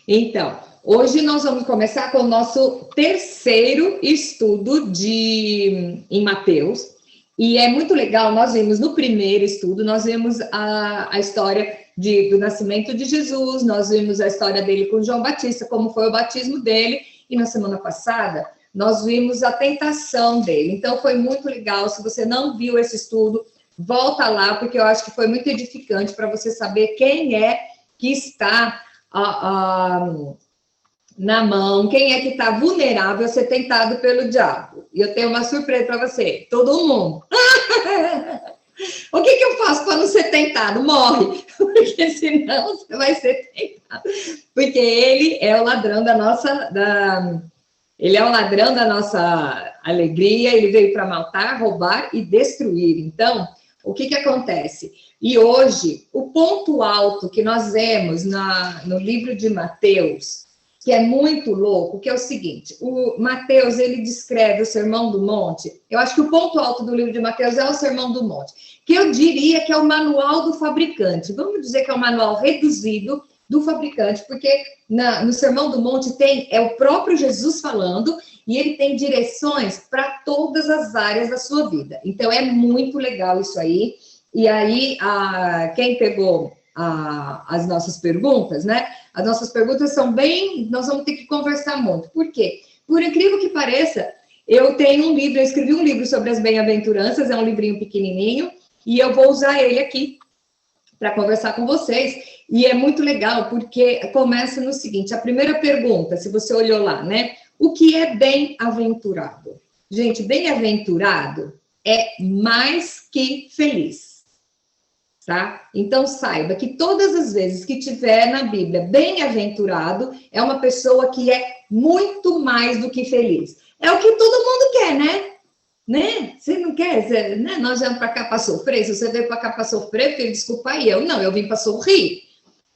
Então, hoje nós vamos começar com o nosso terceiro estudo em Mateus. E é muito legal, nós vimos no primeiro estudo, nós vimos a história do nascimento de Jesus, nós vimos a história dele com João Batista, como foi o batismo dele, e na semana passada nós vimos a tentação dele. Então foi muito legal, se você não viu esse estudo, volta lá, porque eu acho que foi muito edificante para você saber quem é que está na mão, quem é que está vulnerável a ser tentado pelo diabo. E eu tenho uma surpresa para você, todo mundo. O que eu faço para não ser tentado? Morre, porque senão você vai ser tentado. Porque ele é o ladrão da nossa alegria, ele veio para matar, roubar e destruir. Então, o que acontece? E hoje, o ponto alto que nós vemos no livro de Mateus, que é muito louco, que é o seguinte, o Mateus, ele descreve o Sermão do Monte, eu acho que o ponto alto do livro de Mateus é o Sermão do Monte, que eu diria que é o manual do fabricante, vamos dizer que é o manual reduzido do fabricante, porque no Sermão do Monte é o próprio Jesus falando, e ele tem direções para todas as áreas da sua vida. Então, é muito legal isso aí. E aí, quem pegou as nossas perguntas, né? As nossas perguntas são nós vamos ter que conversar muito. Por quê? Por incrível que pareça, eu escrevi um livro sobre as bem-aventuranças, é um livrinho pequenininho, e eu vou usar ele aqui para conversar com vocês. E é muito legal, porque começa no seguinte, a primeira pergunta, se você olhou lá, né? O que é bem-aventurado? Gente, bem-aventurado é mais que feliz. Tá? Então, saiba que todas as vezes que tiver na Bíblia bem-aventurado, é uma pessoa que é muito mais do que feliz. É o que todo mundo quer, né? Você não quer? Né? Nós viemos para cá para sofrer. Se você veio para cá para sofrer, filho, desculpa aí. Eu vim para sorrir.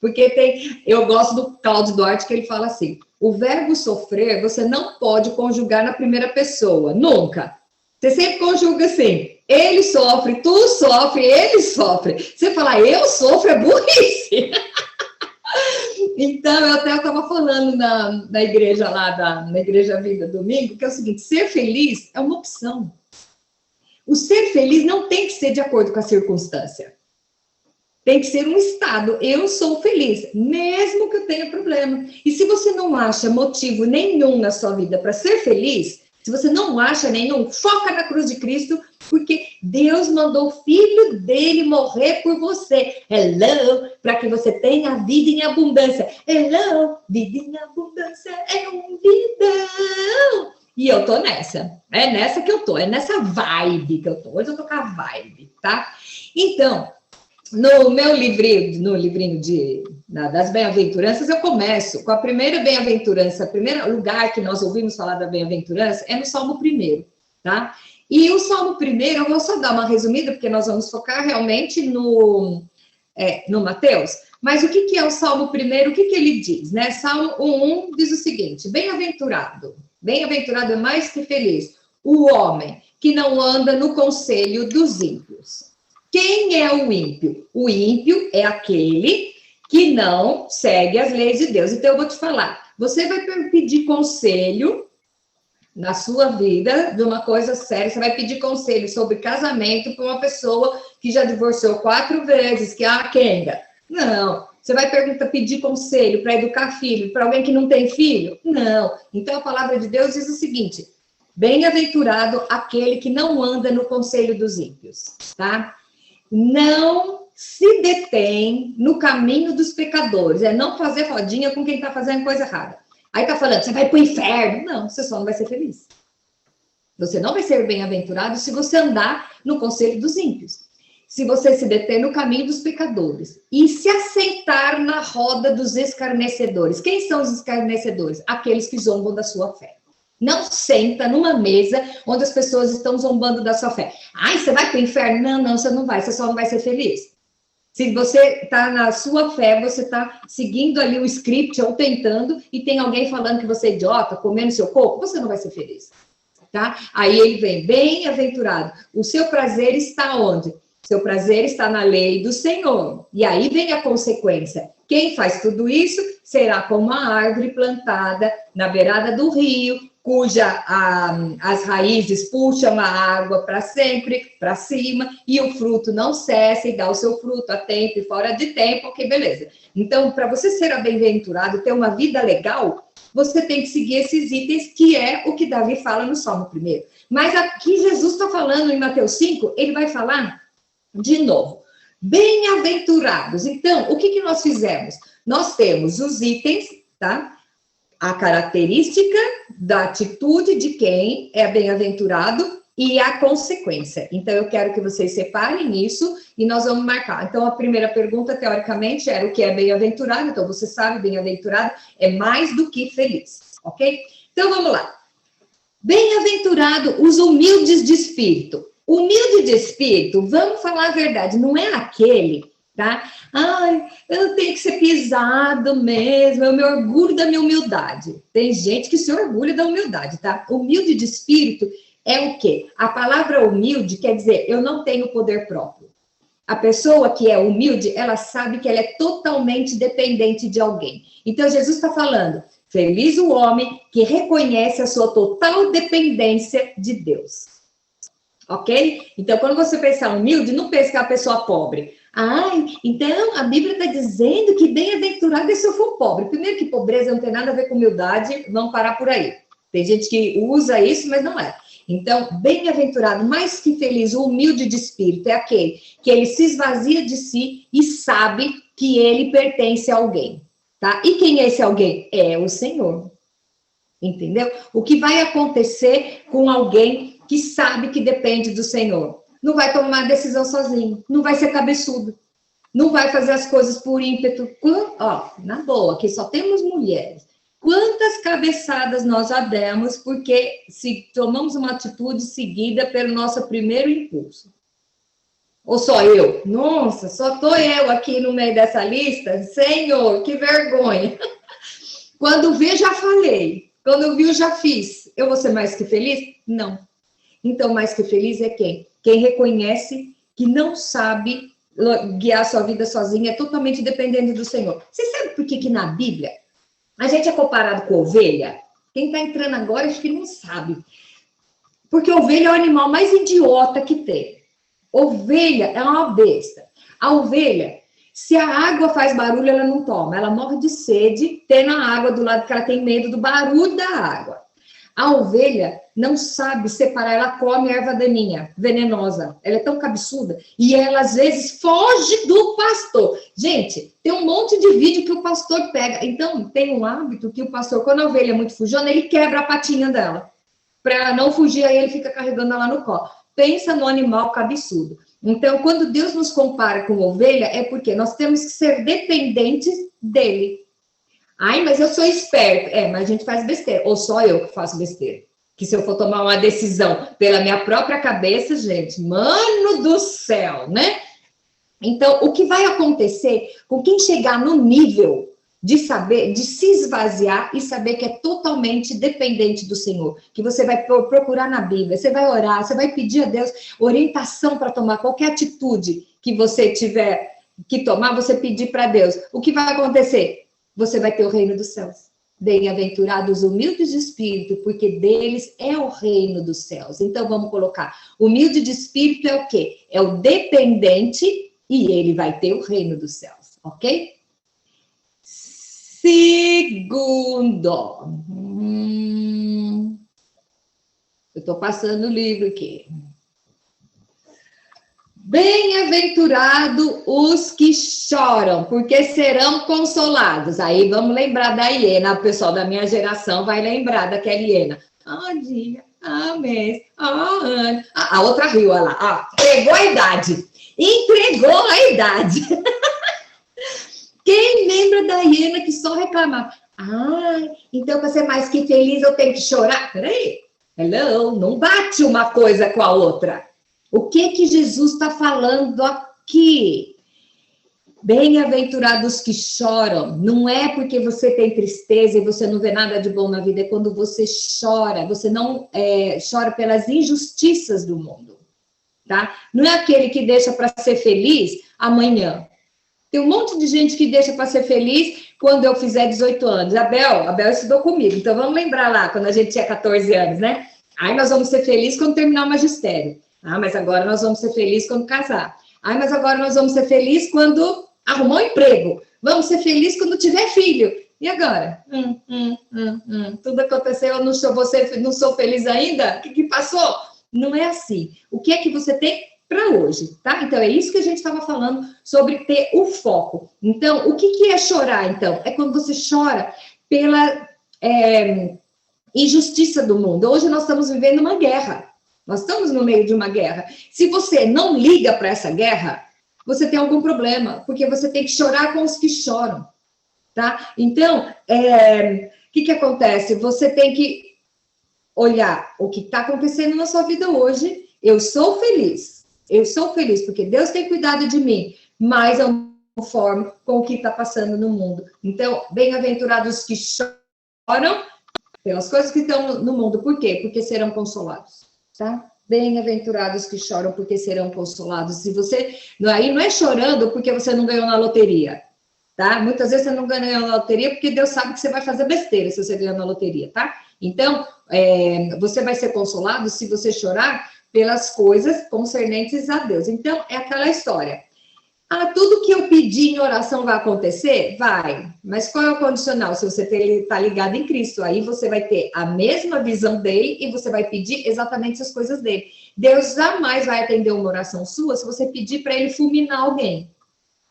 Porque eu gosto do Cláudio Duarte, que ele fala assim, o verbo sofrer, você não pode conjugar na primeira pessoa, nunca. Você sempre conjuga assim, ele sofre, tu sofre, ele sofre. Você falar, eu sofro, é burrice. Então, eu até estava falando na igreja lá, na Igreja Vida Domingo, que é o seguinte, ser feliz é uma opção. O ser feliz não tem que ser de acordo com a circunstância. Tem que ser um estado. Eu sou feliz, mesmo que eu tenha problema. E se você não acha motivo nenhum na sua vida para ser feliz, se você não acha nenhum, foca na cruz de Cristo, porque Deus mandou o Filho dele morrer por você. Hello, para que você tenha vida em abundância. Hello, vida em abundância é um vidão. E eu tô nessa. É nessa que eu tô, é nessa vibe que eu tô. Hoje eu tô com a vibe, tá? Então, no meu livrinho das bem-aventuranças, eu começo com a primeira bem-aventurança, o primeiro lugar que nós ouvimos falar da bem-aventurança é no Salmo 1, tá? E o Salmo 1, eu vou só dar uma resumida, porque nós vamos focar realmente no Mateus, mas o que é o Salmo 1? O que ele diz, né? Salmo 1 diz o seguinte, bem-aventurado é mais que feliz, o homem que não anda no conselho dos ímpios. Quem é o ímpio? O ímpio é aquele que não segue as leis de Deus. Então, eu vou te falar, você vai pedir conselho na sua vida de uma coisa séria, você vai pedir conselho sobre casamento para uma pessoa que já divorciou 4 vezes, que é a Kenga. Não. Você vai pedir conselho para educar filho, para alguém que não tem filho? Não. Então, a palavra de Deus diz o seguinte, bem-aventurado aquele que não anda no conselho dos ímpios, tá? Não se detém no caminho dos pecadores, é não fazer rodinha com quem está fazendo coisa errada. Aí está falando, você vai para o inferno. Não, você só não vai ser feliz. Você não vai ser bem-aventurado se você andar no conselho dos ímpios. Se você se deter no caminho dos pecadores e se aceitar na roda dos escarnecedores. Quem são os escarnecedores? Aqueles que zombam da sua fé. Não senta numa mesa onde as pessoas estão zombando da sua fé. Ai, você vai para o inferno? Não, você não vai, você só não vai ser feliz. Se você está na sua fé, você está seguindo ali o script ou tentando, e tem alguém falando que você é idiota, comendo seu coco, você não vai ser feliz. Tá? Aí ele vem, bem-aventurado. O seu prazer está onde? Seu prazer está na lei do Senhor. E aí vem a consequência. Quem faz tudo isso será como uma árvore plantada na beirada do rio, cuja as raízes puxam a água para sempre, para cima, e o fruto não cessa e dá o seu fruto a tempo e fora de tempo, ok, beleza. Então, para você ser bem-aventurado, ter uma vida legal, você tem que seguir esses itens, que é o que Davi fala no Salmo 1. Mas aqui Jesus está falando em Mateus 5, ele vai falar de novo. Bem-aventurados. Então, o que nós fizemos? Nós temos os itens, tá? A característica da atitude de quem é bem-aventurado e a consequência. Então, eu quero que vocês separem isso e nós vamos marcar. Então, a primeira pergunta, teoricamente, era o que é bem-aventurado. Então, você sabe, bem-aventurado é mais do que feliz, ok? Então, vamos lá. Bem-aventurado os humildes de espírito. Humilde de espírito, vamos falar a verdade, não é aquele, tá? Ai, eu tenho que ser pisado mesmo, eu me orgulho da minha humildade. Tem gente que se orgulha da humildade, tá? Humilde de espírito é o quê? A palavra humilde quer dizer, eu não tenho poder próprio. A pessoa que é humilde, ela sabe que ela é totalmente dependente de alguém. Então, Jesus está falando, feliz o homem que reconhece a sua total dependência de Deus. Ok? Então, quando você pensar humilde, não pense que é uma pessoa pobre. Ai, então a Bíblia está dizendo que bem-aventurado é se eu for pobre. Primeiro que pobreza não tem nada a ver com humildade, vamos parar por aí. Tem gente que usa isso, mas não é. Então, bem-aventurado, mais que feliz, o humilde de espírito é aquele que ele se esvazia de si e sabe que ele pertence a alguém, tá? E quem é esse alguém? É o Senhor. Entendeu? O que vai acontecer com alguém que sabe que depende do Senhor? Não vai tomar decisão sozinho, não vai ser cabeçudo, não vai fazer as coisas por ímpeto. Ó, na boa, aqui só temos mulheres. Quantas cabeçadas nós já demos porque se tomamos uma atitude seguida pelo nosso primeiro impulso? Ou só eu? Nossa, só tô eu aqui no meio dessa lista? Senhor, que vergonha! Quando vi, já falei. Quando vi, eu já fiz. Eu vou ser mais que feliz? Não. Então, mais que feliz é quem? Quem reconhece que não sabe guiar sua vida sozinho, é totalmente dependente do Senhor. Você sabe por que na Bíblia a gente é comparado com ovelha? Quem está entrando agora, acho que não sabe. Porque ovelha é o animal mais idiota que tem. Ovelha é uma besta. A ovelha, se a água faz barulho, ela não toma. Ela morre de sede, tendo a água do lado que ela tem medo do barulho da água. A ovelha não sabe separar, ela come erva daninha, venenosa. Ela é tão cabeçuda. E ela, às vezes, foge do pastor. Gente, tem um monte de vídeo que o pastor pega. Então, tem um hábito que o pastor, quando a ovelha é muito fujona, ele quebra a patinha dela. Para ela não fugir, aí ele fica carregando ela no colo. Pensa no animal cabeçudo. Então, quando Deus nos compara com ovelha, é porque nós temos que ser dependentes dele. Ai, mas eu sou esperto. Mas a gente faz besteira. Ou só eu que faço besteira. Que se eu for tomar uma decisão pela minha própria cabeça, gente, mano do céu, né? Então, o que vai acontecer com quem chegar no nível de saber, de se esvaziar e saber que é totalmente dependente do Senhor, que você vai procurar na Bíblia, você vai orar, você vai pedir a Deus orientação para tomar qualquer atitude que você tiver que tomar, você pedir para Deus. O que vai acontecer? Você vai ter o reino dos céus. Bem-aventurados humildes de espírito, porque deles é o reino dos céus. Então, vamos colocar, humilde de espírito é o quê? É o dependente e ele vai ter o reino dos céus, ok? Segundo. Eu estou passando o livro aqui. Bem-aventurado os que choram, porque serão consolados. Aí vamos lembrar da hiena, o pessoal da minha geração vai lembrar daquela hiena. Dia, mês, ano. A outra riu, olha lá. Entregou a idade. Entregou a idade. Quem lembra da hiena que só reclamava? Então para ser mais que feliz eu tenho que chorar? Peraí. Hello, não bate uma coisa com a outra. O que Jesus está falando aqui? Bem-aventurados que choram. Não é porque você tem tristeza e você não vê nada de bom na vida, é quando você chora. Você não chora pelas injustiças do mundo, tá? Não é aquele que deixa para ser feliz amanhã. Tem um monte de gente que deixa para ser feliz quando eu fizer 18 anos. Abel estudou comigo, então vamos lembrar lá, quando a gente tinha 14 anos, né? Aí nós vamos ser felizes quando terminar o magistério. Ah, mas agora nós vamos ser felizes quando casar. Ah, mas agora nós vamos ser felizes quando arrumar um emprego. Vamos ser felizes quando tiver filho. E agora? Tudo aconteceu, eu não sou feliz ainda? O que passou? Não é assim. O que é que você tem para hoje, tá? Então, é isso que a gente estava falando sobre ter o foco. Então, o que é chorar, então? É quando você chora pela injustiça do mundo. Hoje nós estamos vivendo uma guerra. Nós estamos no meio de uma guerra. Se você não liga para essa guerra, você tem algum problema, porque você tem que chorar com os que choram, tá? Então, o que acontece? Você tem que olhar o que está acontecendo na sua vida hoje. Eu sou feliz porque Deus tem cuidado de mim, mas eu não me conformo com o que está passando no mundo. Então, bem-aventurados que choram pelas coisas que estão no mundo. Por quê? Porque serão consolados, tá? Bem-aventurados que choram porque serão consolados. Se você, aí não é chorando porque você não ganhou na loteria, tá? Muitas vezes você não ganhou na loteria porque Deus sabe que você vai fazer besteira se você ganhar na loteria, tá? Então, você vai ser consolado se você chorar pelas coisas concernentes a Deus. Então, é aquela história. Tudo que eu pedir em oração vai acontecer? Vai. Mas qual é o condicional? Se você está ligado em Cristo, aí você vai ter a mesma visão dele e você vai pedir exatamente as coisas dele. Deus jamais vai atender uma oração sua se você pedir para ele fulminar alguém.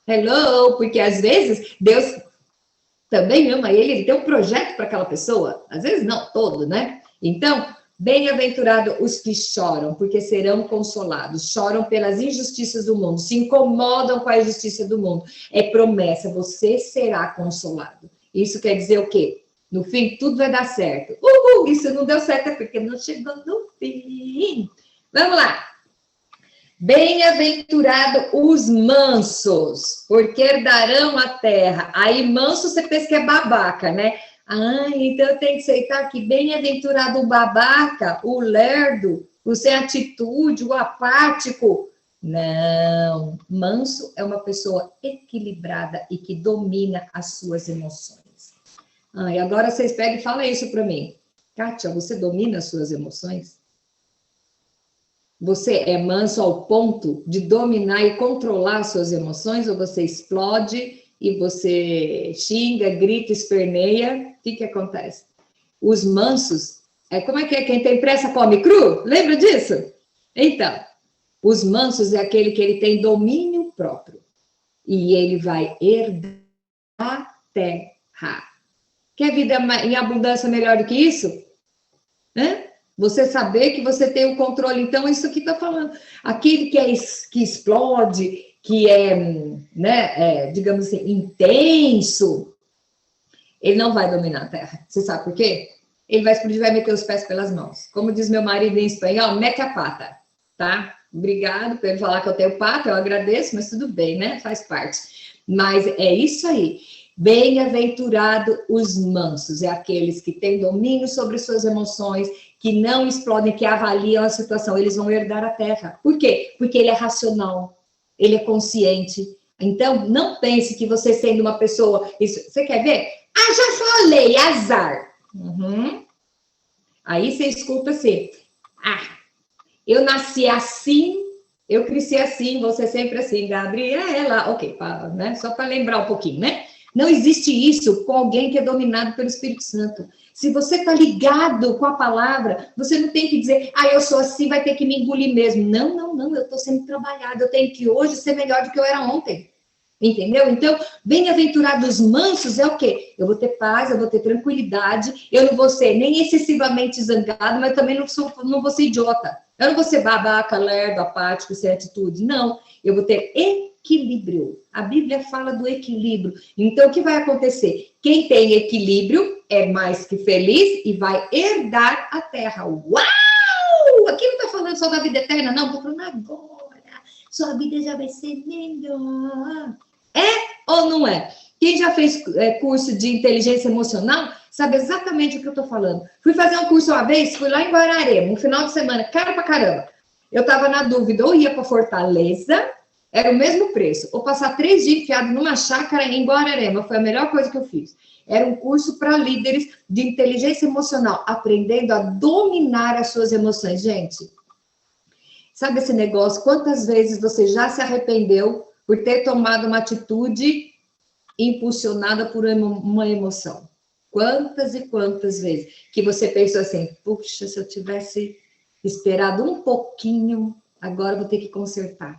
Hello? Porque às vezes Deus também ama ele tem um projeto para aquela pessoa. Às vezes não, todo, né? Então, bem-aventurado os que choram, porque serão consolados. Choram pelas injustiças do mundo, se incomodam com a injustiça do mundo. É promessa, você será consolado. Isso quer dizer o quê? No fim, tudo vai dar certo. Isso não deu certo, é porque não chegou no fim. Vamos lá. Bem-aventurado os mansos, porque herdarão a terra. Aí, manso, você pensa que é babaca, né? Então eu tenho que aceitar que bem-aventurado o babaca, o lerdo, o sem atitude, o apático. Não, manso é uma pessoa equilibrada e que domina as suas emoções. E agora vocês pegam e falam isso para mim. Kátia, você domina as suas emoções? Você é manso ao ponto de dominar e controlar as suas emoções ou você explode e você xinga, grita, esperneia? O que acontece? Os mansos, como é que é? Quem tem pressa come cru? Lembra disso? Então, os mansos é aquele que ele tem domínio próprio. E ele vai herdar a terra. Quer vida em abundância melhor do que isso? Você saber que você tem o controle. Então, isso aqui está falando. Aquele que explode, que digamos assim, intenso, ele não vai dominar a terra. Você sabe por quê? Ele vai explodir, vai meter os pés pelas mãos. Como diz meu marido em espanhol, mete a pata, tá? Obrigado por ele falar que eu tenho pata, eu agradeço, mas tudo bem, né? Faz parte. Mas é isso aí. Bem-aventurado os mansos, é aqueles que têm domínio sobre suas emoções, que não explodem, que avaliam a situação. Eles vão herdar a terra. Por quê? Porque ele é racional, ele é consciente. Então, não pense que você sendo uma pessoa... Você quer ver? Já falei, azar. Aí você escuta assim, eu nasci assim, eu cresci assim, você sempre assim, Gabriela, ok, né? Só para lembrar um pouquinho, né? Não existe isso com alguém que é dominado pelo Espírito Santo. Se você está ligado com a palavra, você não tem que dizer, eu sou assim, vai ter que me engolir mesmo. Não, eu estou sendo trabalhado, eu tenho que hoje ser melhor do que eu era ontem. Entendeu? Então, bem-aventurados mansos é o quê? Eu vou ter paz, eu vou ter tranquilidade, eu não vou ser nem excessivamente zangado, mas também não vou ser idiota. Eu não vou ser babaca, lerdo, apático, sem atitude. Não, eu vou ter equilíbrio. A Bíblia fala do equilíbrio. Então, o que vai acontecer? Quem tem equilíbrio é mais que feliz e vai herdar a terra. Uau! Aqui não está falando só da vida eterna, não. Estou falando agora. Sua vida já vai ser melhor. É ou não é? Quem já fez curso de inteligência emocional sabe exatamente o que eu estou falando. Fui fazer um curso uma vez, fui lá em Guararema, um final de semana, caro pra caramba. Eu estava na dúvida, ou ia para Fortaleza, Era o mesmo preço. Ou passar 3 dias enfiado numa chácara em Guararema. Foi a melhor coisa que eu fiz. Era um curso para líderes de inteligência emocional, aprendendo a dominar as suas emoções. Gente, sabe esse negócio? Quantas vezes você já se arrependeu por ter tomado uma atitude impulsionada por uma emoção? Quantas e quantas vezes que você pensou assim, puxa, se eu tivesse esperado um pouquinho, agora eu vou ter que consertar.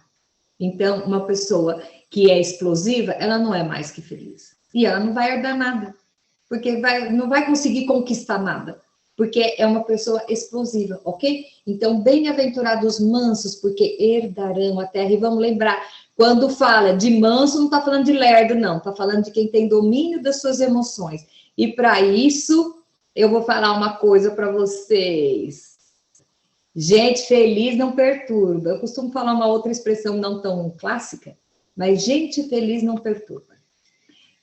Então, uma pessoa que é explosiva, ela não é mais que feliz. E ela não vai herdar nada, porque não vai conseguir conquistar nada, porque é uma pessoa explosiva, ok? Então, bem-aventurados mansos, porque herdarão a terra. E vamos lembrar, quando fala de manso, não está falando de lerdo, não. Está falando de quem tem domínio das suas emoções. E para isso, eu vou falar uma coisa para vocês. Gente feliz não perturba. Eu costumo falar uma outra expressão não tão clássica, mas gente feliz não perturba.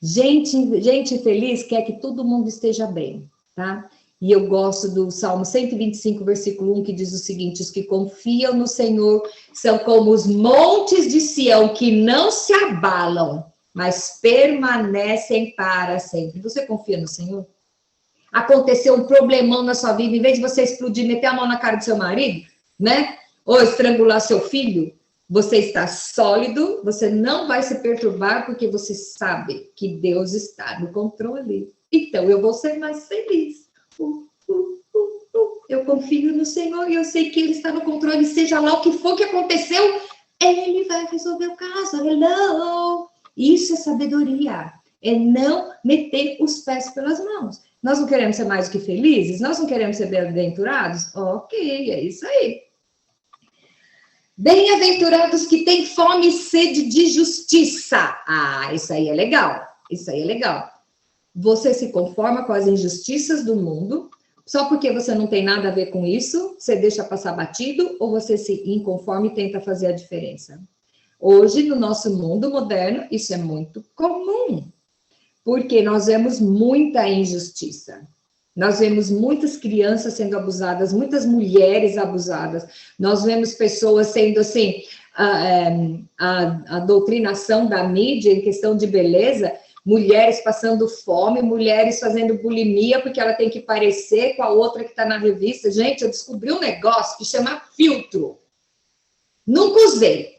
Gente feliz quer que todo mundo esteja bem, tá? E eu gosto do Salmo 125, versículo 1, que diz o seguinte: os que confiam no Senhor são como os montes de Sião, que não se abalam, mas permanecem para sempre. Você confia no Senhor? Aconteceu um problemão na sua vida, em vez de você explodir, meter a mão na cara do seu marido, né? Ou estrangular seu filho, você está sólido, você não vai se perturbar, porque você sabe que Deus está no controle. Então, eu vou ser mais feliz. Eu confio no Senhor e eu sei que Ele está no controle, seja lá o que for que aconteceu, Ele vai resolver o caso. Hello! Isso é sabedoria, é não meter os pés pelas mãos. Nós não queremos ser mais do que felizes? Nós não queremos ser bem-aventurados? Ok, é isso aí. Bem-aventurados que têm fome e sede de justiça. Ah, isso aí é legal. Isso aí é legal. Você se conforma com as injustiças do mundo, só porque você não tem nada a ver com isso, você deixa passar batido, ou você se inconforma e tenta fazer a diferença? Hoje, no nosso mundo moderno, isso é muito comum. Porque nós vemos muita injustiça. Nós vemos muitas crianças sendo abusadas, muitas mulheres abusadas. Nós vemos pessoas sendo, assim, a doutrinação da mídia em questão de beleza, mulheres passando fome, mulheres fazendo bulimia porque ela tem que parecer com a outra que está na revista. Gente, eu descobri um negócio que chama filtro. Nunca usei.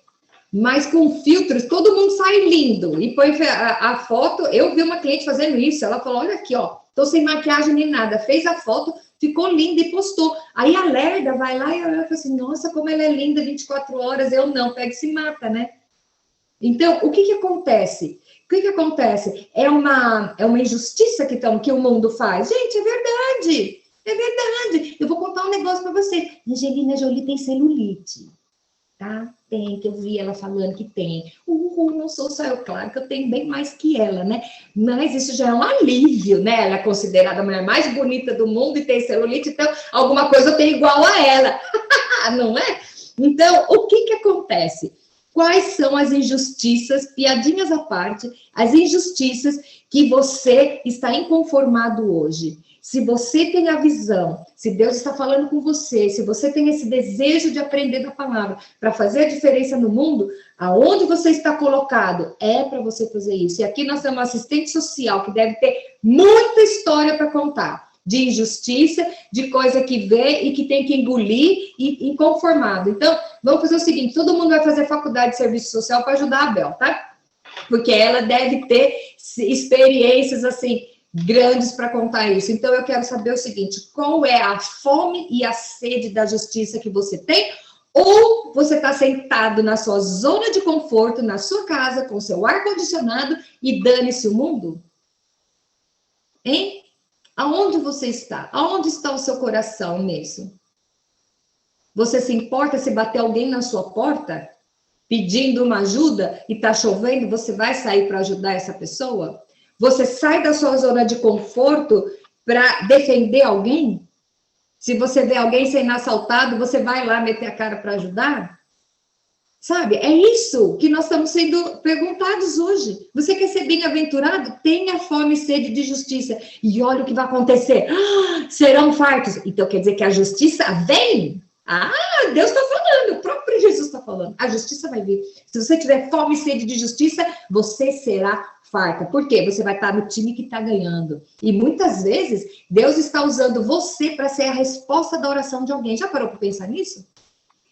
Mas com filtros, todo mundo sai lindo. E põe a foto, eu vi uma cliente fazendo isso, ela falou, olha aqui, ó, tô sem maquiagem nem nada. Fez a foto, ficou linda e postou. Aí a lerda vai lá e ela fala assim, nossa, como ela é linda 24 horas. Eu não, pega e se mata, né? Então, o que acontece? O que acontece? É uma injustiça que o mundo faz. Gente, é verdade. É verdade. Eu vou contar um negócio para você. Angelina Jolie tem celulite. Tá? Tem, que eu vi ela falando que tem. Não sou só eu, claro que eu tenho bem mais que ela, né? Mas isso já é um alívio, né? Ela é considerada a mulher mais bonita do mundo e tem celulite, então alguma coisa eu tenho igual a ela, não é? Então, o que acontece? Quais são as injustiças, piadinhas à parte, as injustiças que você está inconformado hoje? Se você tem a visão, se Deus está falando com você, se você tem esse desejo de aprender da palavra para fazer a diferença no mundo, aonde você está colocado, é para você fazer isso. E aqui nós temos uma assistente social que deve ter muita história para contar, de injustiça, de coisa que vê e que tem que engolir e inconformado. Então, vamos fazer o seguinte, todo mundo vai fazer faculdade de serviço social para ajudar a Bel, tá? Porque ela deve ter experiências, assim, grandes para contar isso. Então, eu quero saber o seguinte, qual é a fome e a sede da justiça que você tem? Ou você está sentado na sua zona de conforto, na sua casa, com seu ar-condicionado e dane-se o mundo? Hein? Aonde você está? Aonde está o seu coração nisso? Você se importa se bater alguém na sua porta, pedindo uma ajuda e está chovendo, você vai sair para ajudar essa pessoa? Você sai da sua zona de conforto para defender alguém? Se você vê alguém sendo assaltado, você vai lá meter a cara para ajudar? Sabe? É isso que nós estamos sendo perguntados hoje. Você quer ser bem-aventurado? Tenha fome e sede de justiça. E olha o que vai acontecer. Serão fartos. Então quer dizer que a justiça vem? Ah, Deus está falando, o próprio Jesus está falando. A justiça vai vir. Se você tiver fome e sede de justiça, você será farta. Por quê? Você vai estar no time que está ganhando. E muitas vezes, Deus está usando você para ser a resposta da oração de alguém. Já parou para pensar nisso?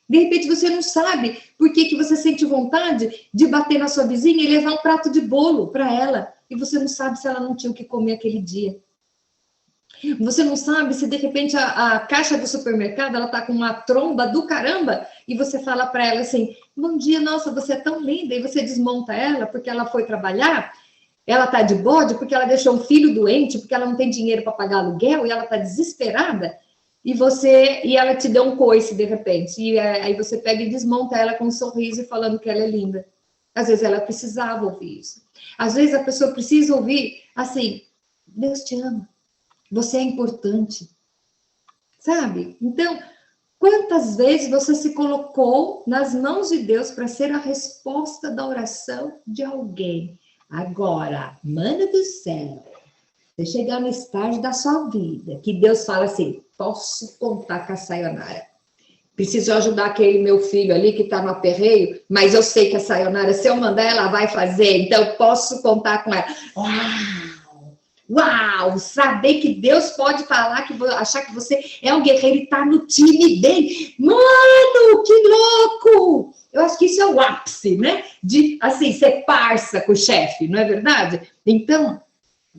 De repente, você não sabe por que você sente vontade de bater na sua vizinha e levar um prato de bolo para ela. E você não sabe se ela não tinha o que comer aquele dia. Você não sabe se de repente a caixa do supermercado ela tá com uma tromba do caramba e você fala para ela assim: bom dia, nossa, você é tão linda, e você desmonta ela porque ela foi trabalhar, ela tá de bode porque ela deixou um filho doente, porque ela não tem dinheiro para pagar aluguel e ela tá desesperada, e ela te deu um coice de repente, e aí você pega e desmonta ela com um sorriso e falando que ela é linda. Às vezes ela precisava ouvir isso. Às vezes a pessoa precisa ouvir assim: Deus te ama. Você é importante, sabe? Então, quantas vezes você se colocou nas mãos de Deus para ser a resposta da oração de alguém? Agora, mano do céu, você chegar no estágio da sua vida, que Deus fala assim: posso contar com a Sayonara. Preciso ajudar aquele meu filho ali que está no aperreio, mas eu sei que a Sayonara, se eu mandar, ela vai fazer, então posso contar com ela. Uau, saber que Deus pode falar, achar que você é um guerreiro e tá no time dele. Mano, que louco! Eu acho que isso é o ápice, né? De, assim, ser parça com o chefe, não é verdade? Então,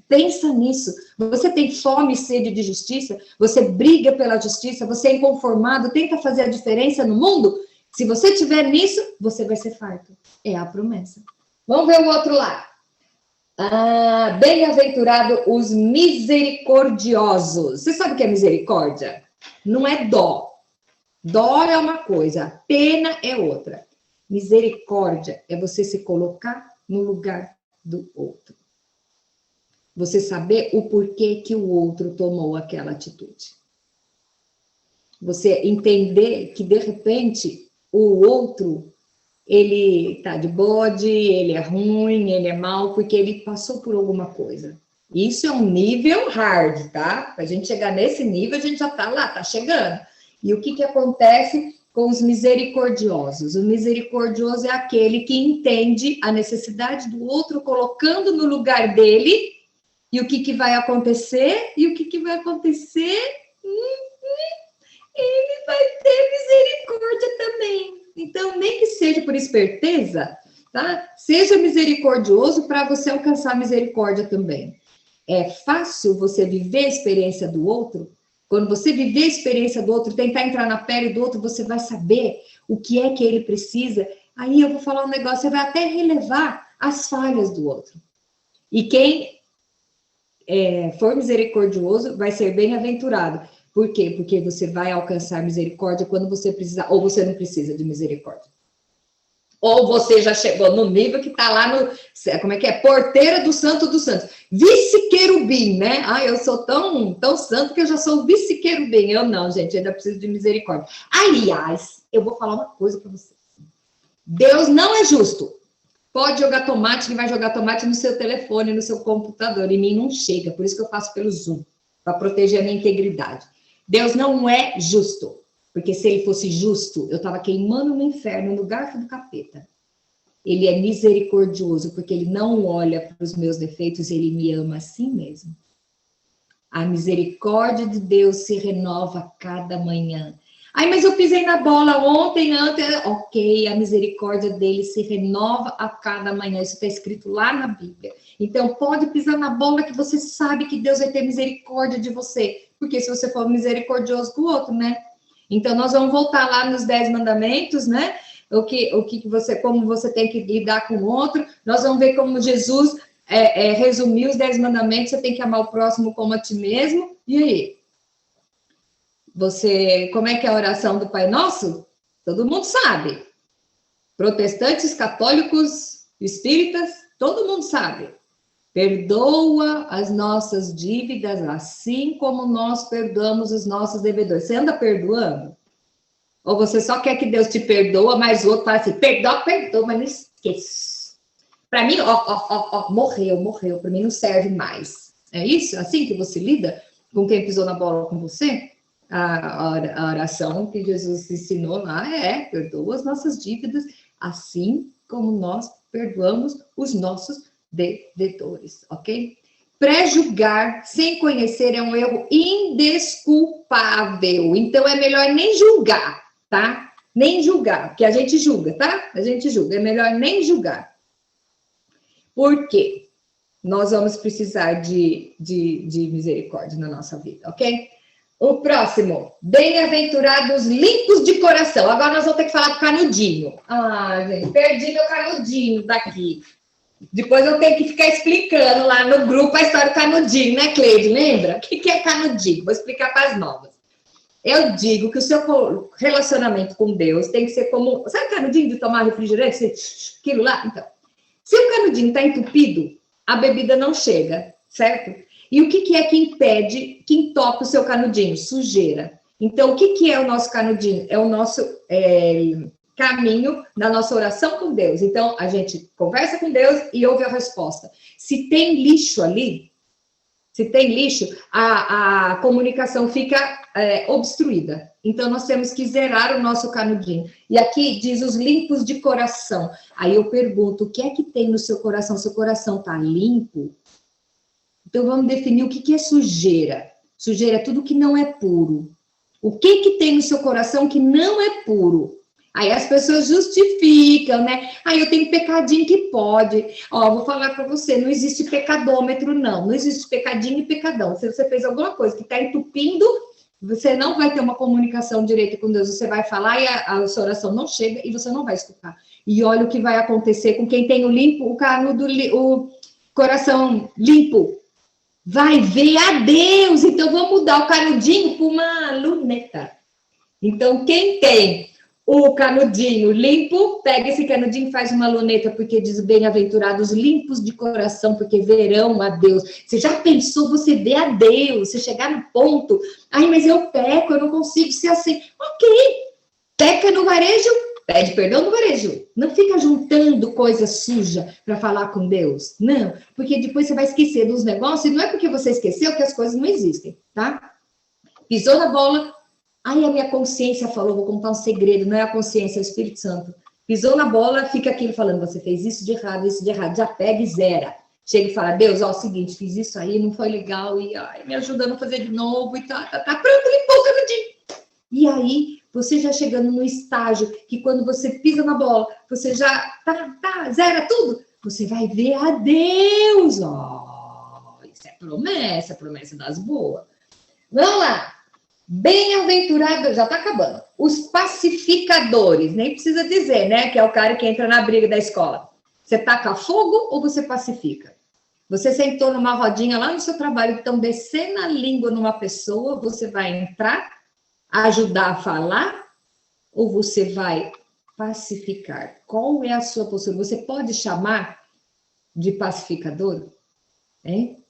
pensa nisso. Você tem fome e sede de justiça, você briga pela justiça, você é inconformado, tenta fazer a diferença no mundo. Se você tiver nisso, você vai ser farto. É a promessa. Vamos ver o outro lado. Bem-aventurado os misericordiosos. Você sabe o que é misericórdia? Não é dó. Dó é uma coisa, pena é outra. Misericórdia é você se colocar no lugar do outro. Você saber o porquê que o outro tomou aquela atitude. Você entender que, de repente, o outro, ele tá de bode, ele é ruim, ele é mau, porque ele passou por alguma coisa. Isso é um nível hard, tá? Pra gente chegar nesse nível, a gente já tá lá, tá chegando. E o que acontece com os misericordiosos? O misericordioso é aquele que entende a necessidade do outro, colocando no lugar dele, e o que vai acontecer? E o que vai acontecer? Ele vai ter misericórdia também. Então, nem que seja por esperteza, tá? Seja misericordioso para você alcançar a misericórdia também. É fácil você viver a experiência do outro? Quando você viver a experiência do outro, tentar entrar na pele do outro, você vai saber o que é que ele precisa. Aí eu vou falar um negócio, você vai até relevar as falhas do outro. E quem for misericordioso vai ser bem-aventurado. Por quê? Porque você vai alcançar misericórdia quando você precisar, ou você não precisa de misericórdia. Ou você já chegou no nível que está lá no, como é que é? Porteira do Santo dos Santos. Vice-querubim, né? Eu sou tão santo que eu já sou vice-querubim. Eu não, gente, eu ainda preciso de misericórdia. Aliás, eu vou falar uma coisa para vocês. Deus não é justo. Pode jogar tomate, ele vai jogar tomate no seu telefone, no seu computador. Em mim não chega, por isso que eu faço pelo Zoom, para proteger a minha integridade. Deus não é justo, porque se ele fosse justo, eu estava queimando no inferno, no garfo do capeta. Ele é misericordioso, porque ele não olha para os meus defeitos, ele me ama assim mesmo. A misericórdia de Deus se renova a cada manhã. Mas eu pisei na bola ontem. Ok, a misericórdia dele se renova a cada manhã. Isso está escrito lá na Bíblia. Então, pode pisar na bola que você sabe que Deus vai ter misericórdia de você. Porque se você for misericordioso com o outro, né? Então, nós vamos voltar lá nos 10 mandamentos, né? Como você tem que lidar com o outro. Nós vamos ver como Jesus resumiu os 10 mandamentos. Você tem que amar o próximo como a ti mesmo. E aí? Como é que é a oração do Pai Nosso? Todo mundo sabe. Protestantes, católicos, espíritas, todo mundo sabe. Perdoa as nossas dívidas, assim como nós perdoamos os nossos devedores. Você anda perdoando? Ou você só quer que Deus te perdoa, mas o outro fala assim, perdoa, mas não esqueça. Para mim, morreu. Para mim não serve mais. É isso? Assim que você lida com quem pisou na bola com você? A oração que Jesus ensinou lá perdoa as nossas dívidas, assim como nós perdoamos os nossos devedores, ok? Pré-julgar sem conhecer é um erro indesculpável. Então, é melhor nem julgar, tá? Nem julgar, porque a gente julga, tá? A gente julga, é melhor nem julgar. Por quê? Nós vamos precisar de misericórdia na nossa vida, ok? O próximo, bem-aventurados limpos de coração. Agora nós vamos ter que falar do canudinho. Ah, gente, perdi meu canudinho daqui. Depois eu tenho que ficar explicando lá no grupo a história do canudinho, né, Cleide? Lembra? O que é canudinho? Vou explicar para as novas. Eu digo que o seu relacionamento com Deus tem que ser como... Sabe o canudinho de tomar refrigerante? Aquilo lá? Então, se o canudinho está entupido, a bebida não chega, certo? E o que é que impede, que entope o seu canudinho? Sujeira. Então, o que é o nosso canudinho? É o nosso caminho da nossa oração com Deus. Então, a gente conversa com Deus e ouve a resposta. Se tem lixo ali, a comunicação fica obstruída. Então, nós temos que zerar o nosso canudinho. E aqui diz os limpos de coração. Aí eu pergunto, o que é que tem no seu coração? Seu coração está limpo? Então, vamos definir o que é sujeira. Sujeira é tudo que não é puro. O que tem no seu coração que não é puro? Aí as pessoas justificam, né? Aí eu tenho pecadinho que pode. Ó, vou falar para você, não existe pecadômetro, não. Não existe pecadinho e pecadão. Se você fez alguma coisa que está entupindo, você não vai ter uma comunicação direita com Deus. Você vai falar e a sua oração não chega e você não vai escutar. E olha o que vai acontecer com quem tem o coração limpo. Vai ver a Deus. Então, vamos mudar o canudinho para uma luneta. Então, quem tem o canudinho limpo, pega esse canudinho e faz uma luneta, porque diz bem-aventurados limpos de coração, porque verão a Deus. Você já pensou você ver a Deus? Você chegar no ponto, ai, mas eu peco, eu não consigo ser assim. Ok, peca no varejo, pede perdão no varejo. Não fica juntando coisa suja para falar com Deus. Não, porque depois você vai esquecer dos negócios, e não é porque você esqueceu que as coisas não existem, tá? Pisou na bola, ai, a minha consciência falou, vou contar um segredo, não é a consciência, é o Espírito Santo. Pisou na bola, fica aquilo falando, você fez isso de errado, já pega e zera. Chega e fala, Deus, ó, é o seguinte, fiz isso aí, não foi legal, e ai, me ajuda a não fazer de novo, e tá pronto, limpou o canudinho. E aí, você já chegando no estágio que quando você pisa na bola, você já zera tudo, você vai ver a Deus, ó, isso é promessa das boas. Vamos lá. Bem-aventurado, já tá acabando. Os pacificadores, nem precisa dizer, né? Que é o cara que entra na briga da escola. Você taca fogo ou você pacifica? Você sentou numa rodinha lá no seu trabalho, então descendo a língua numa pessoa, você vai entrar, ajudar a falar, ou você vai pacificar? Qual é a sua postura? Você pode chamar de pacificador? Hein?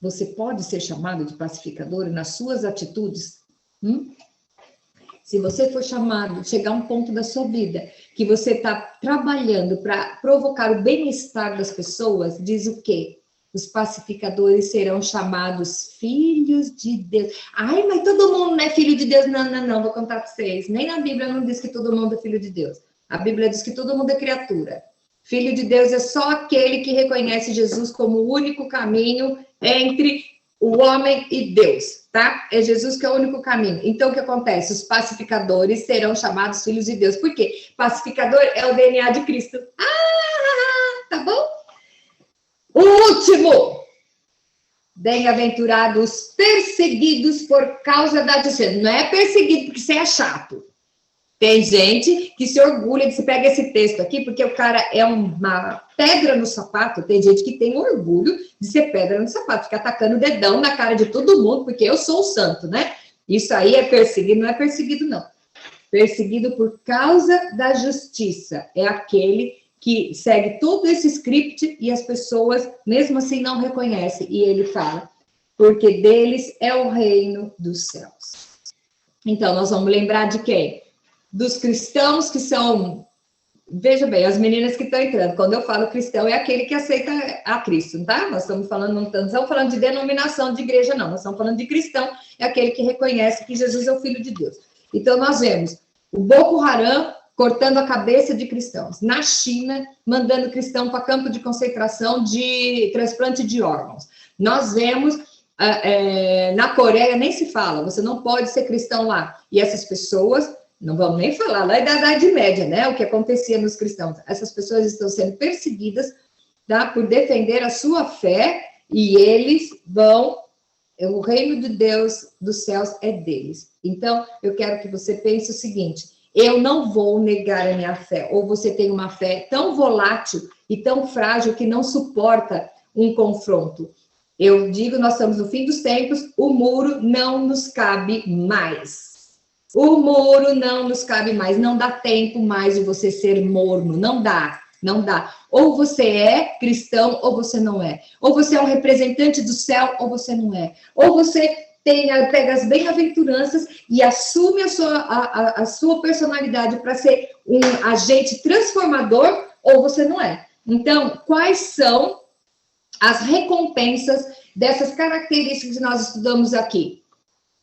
Você pode ser chamado de pacificador nas suas atitudes? Se você for chamado, chegar a um ponto da sua vida que você está trabalhando para provocar o bem-estar das pessoas, diz o quê? Os pacificadores serão chamados filhos de Deus. Ai, mas todo mundo não é filho de Deus? Não, vou contar para vocês. Nem na Bíblia não diz que todo mundo é filho de Deus. A Bíblia diz que todo mundo é criatura. Filho de Deus é só aquele que reconhece Jesus como o único caminho entre o homem e Deus, tá? É Jesus que é o único caminho. Então, o que acontece? Os pacificadores serão chamados filhos de Deus. Por quê? Pacificador é o DNA de Cristo. Tá bom? O último. Bem-aventurados perseguidos por causa da justiça. Não é perseguido porque você é chato. Tem gente que se orgulha de se pega esse texto aqui, porque o cara é uma pedra no sapato. Tem gente que tem orgulho de ser pedra no sapato, fica atacando o dedão na cara de todo mundo, porque eu sou o santo, né? Isso aí é perseguido, não é perseguido, não. Perseguido por causa da justiça. É aquele que segue todo esse script e as pessoas, mesmo assim, não reconhecem. E ele fala, porque deles é o reino dos céus. Então, nós vamos lembrar de quem? Dos cristãos que são Veja bem, as meninas que estão entrando, quando eu falo cristão, é aquele que aceita a Cristo, tá? Nós estamos falando, não estamos falando de denominação de igreja, não. Nós estamos falando de cristão, é aquele que reconhece que Jesus é o Filho de Deus. Então, nós vemos o Boko Haram cortando a cabeça de cristãos. Na China, mandando cristão para campo de concentração de transplante de órgãos. Nós vemos, na Coreia, nem se fala, você não pode ser cristão lá. E essas pessoas... Não vamos nem falar lá da Idade Média, né? O que acontecia nos cristãos. Essas pessoas estão sendo perseguidas, tá? Por defender a sua fé e eles vão... O reino de Deus dos céus é deles. Então, eu quero que você pense o seguinte: eu não vou negar a minha fé. Ou você tem uma fé tão volátil e tão frágil que não suporta um confronto. Eu digo, nós estamos no fim dos tempos, o muro não nos cabe mais. O muro não nos cabe mais, não dá tempo mais de você ser morno, não dá. Ou você é cristão ou você não é. Ou você é um representante do céu ou você não é. Ou você pega as bem-aventuranças e assume a sua personalidade para ser um agente transformador ou você não é. Então, quais são as recompensas dessas características que nós estudamos aqui?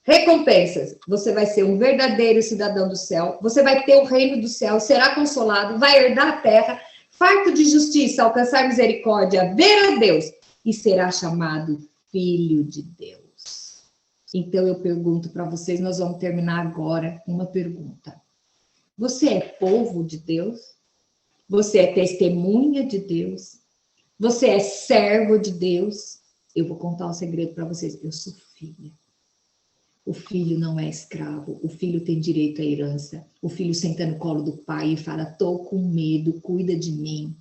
Recompensas, você vai ser um verdadeiro cidadão do céu, você vai ter o reino do céu, será consolado, vai herdar a terra, farto de justiça, alcançar misericórdia, ver a Deus e será chamado filho de Deus. Então eu pergunto para vocês, nós vamos terminar agora uma pergunta. Você é povo de Deus? Você é testemunha de Deus? Você é servo de Deus? Eu vou contar um segredo para vocês, eu sou filha. O filho não é escravo, o filho tem direito à herança. O filho senta no colo do pai e fala, tô com medo, cuida de mim.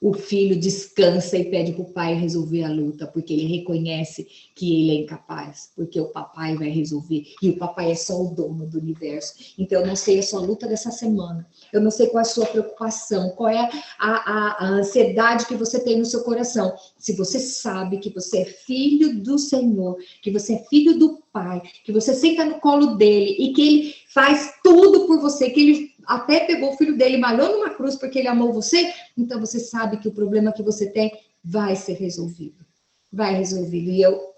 O filho descansa e pede para o pai resolver a luta, porque ele reconhece que ele é incapaz, porque o papai vai resolver, e o papai é só o dono do universo. Então, eu não sei a sua luta dessa semana, eu não sei qual é a sua preocupação, qual é a ansiedade que você tem no seu coração. Se você sabe que você é filho do Senhor, que você é filho do Pai, que você senta no colo dele e que ele faz tudo por você, que ele até pegou o filho dele, malhou numa cruz porque ele amou você, então você sabe que o problema que você tem vai ser resolvido. Vai resolvido. E o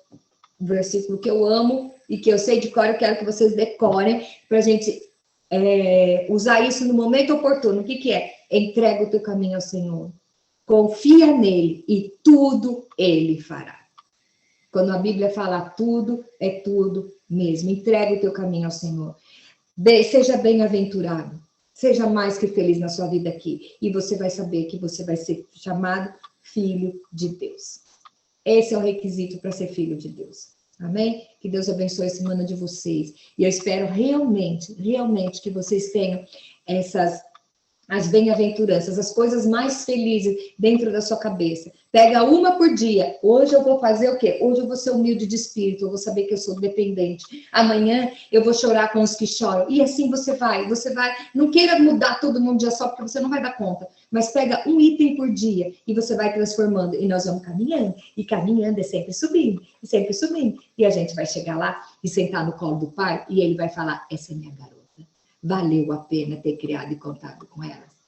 versículo que eu amo e que eu sei de cor, eu quero que vocês decorem para a gente usar isso no momento oportuno. O que é? Entrega o teu caminho ao Senhor. Confia nele e tudo ele fará. Quando a Bíblia fala tudo, é tudo mesmo. Entrega o teu caminho ao Senhor. Seja bem-aventurado. Seja mais que feliz na sua vida aqui. E você vai saber que você vai ser chamado filho de Deus. Esse é o requisito para ser filho de Deus. Amém? Que Deus abençoe a semana de vocês. E eu espero realmente que vocês tenham as bem-aventuranças, as coisas mais felizes dentro da sua cabeça. Pega uma por dia. Hoje eu vou fazer o quê? Hoje eu vou ser humilde de espírito, eu vou saber que eu sou dependente. Amanhã eu vou chorar com os que choram. E assim você vai. Não queira mudar todo mundo dia só, porque você não vai dar conta. Mas pega um item por dia e você vai transformando. E nós vamos caminhando. E caminhando é sempre subindo. E sempre subindo. E a gente vai chegar lá e sentar no colo do pai e ele vai falar, essa é minha garota. Valeu a pena ter criado e contado com elas.